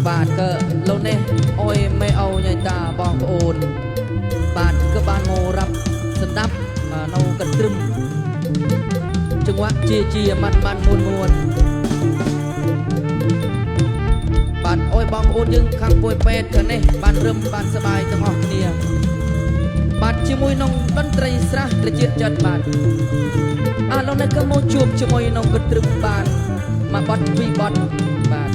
បាទក៏លោកនេះអុយមិនអោញតាបងប្អូនបាទក៏បានមករាប់ស្ដាប់នៅកន្ទ្រឹមចង្វាក់ជាម៉ាត់មួនបាទអុយបងប្អូនយើងខាងពួយពេទ្យក៏នេះបានរឹមបានសบายទាំងអស់គ្នាបាទជាមួយនឹងតន្ត្រីស្រះត្រជាចិត្តបាទលោកនេះក៏មកជួបជាមួយនឹងកន្ទ្រឹមបានមកបត់ពីរបត់បាទ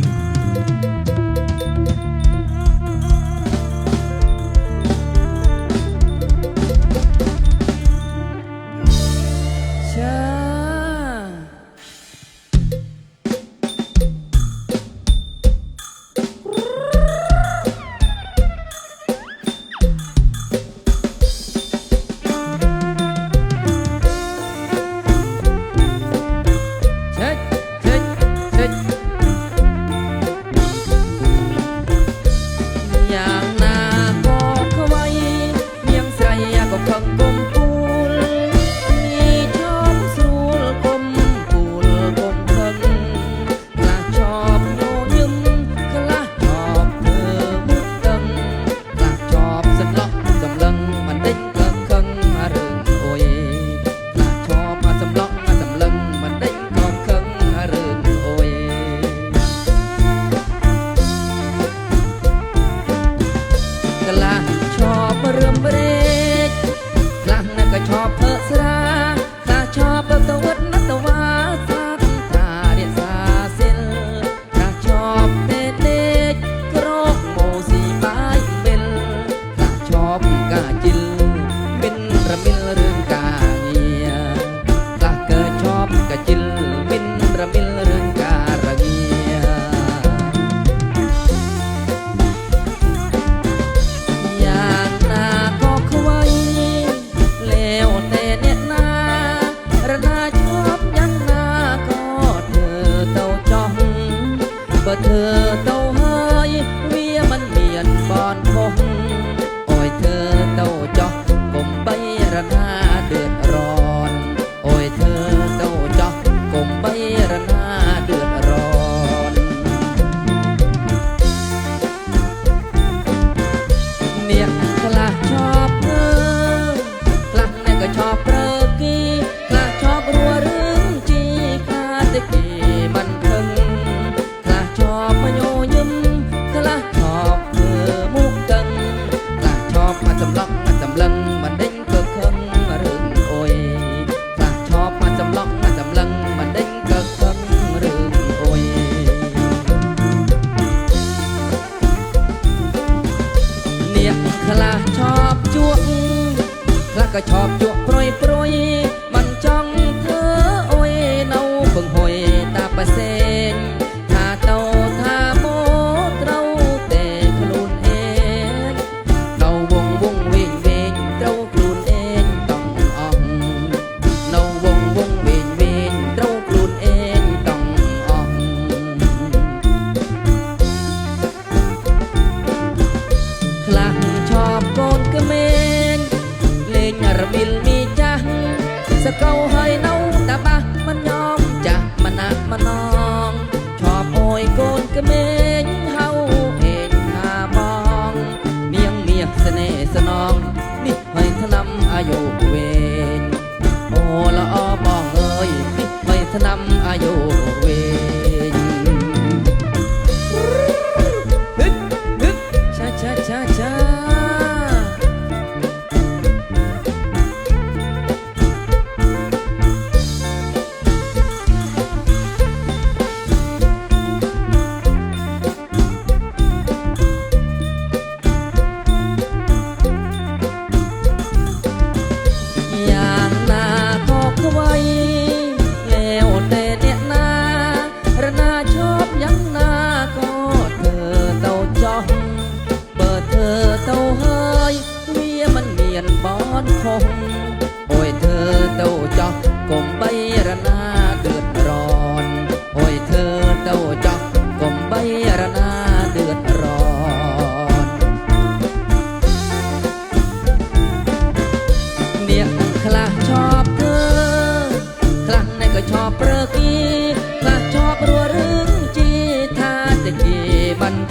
เธอเต้าเฮยเวียมันเมียนบอนพงโอ้ยเธอเต้าจอกกลมใบระนาเดือดร้อนโอ้ยเธอเต้าจอกกลมใบระนาเดือดร้อนเนี่ยกล้าชอบเธอกล้าเนี่ยก็ชอบเปรกีกล้าชอบรัวเรื่องจีคาตะกี้มันเพิ่งชอบมาโยยิ้มกล้าชอบเธอมุกกังกล้าชอบมาจำล็อกมาจำลังมาเด้งเกิดเคิงมาเรื่องโอยกล้าชอบมาจำล็อกมาจำลังมาเด้งเกิดเคิงเรื่องโอยเนี่ยกล้าชอบจวกกล้าก็ชอบจวกโปรยมันจ้องเธอโอยเนาเบิ่งหอยตาประเสงเต้าท่าโมเต้าแต่ขลุ่นเองเต้าวงเวงเต้าขลุ่นเองต้องอ่องเต้าวงเวงเต้าขลุ่นเองต้องอ่องคลั่งชอบโกนกระเมนเล่นระมิลมี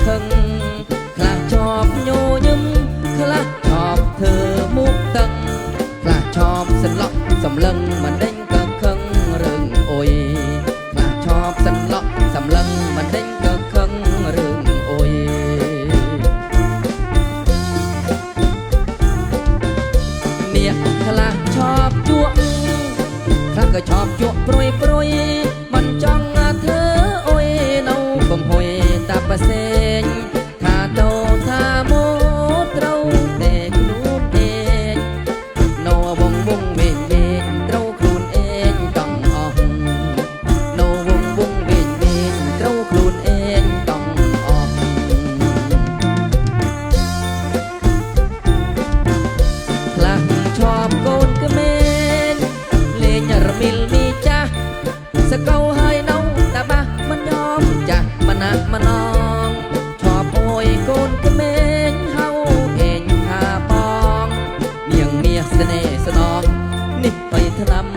ខឹងខ្លះชอบโยញឹមខ្លះชอบเธอมุกตึงខ្លះชอบสนหลอกสำลังมันเด้งก็ខឹងរឿងអុយខ្លះชอบสนหลอกสำลังมันเด้งก็ខឹងរឿងអុយเนี่ยខ្លះชอบจวกខ្លះก็ชอบจวกปรยปรยมันจ้องเธอโอ้ยเนาบ่มหอยตาประเสงถ้าโตถ้าโมเตราแต่ខ្លួនเองโนวงวงเวงเวงเตราខ្លួនเองต้องออกโนวงวงเวงเวงเตราខ្លួនเองต้องออกខ្លះชอบโกนกระเมนเลงระมิลมีจ้าสะเกาให้เนาตาบ้ามันยอมจ้ะมันนักมันนองชอบโอยโกนกระเมนเฮาเองขาปองเมียงเมียเสน่ห์สนองนิดไปทนำ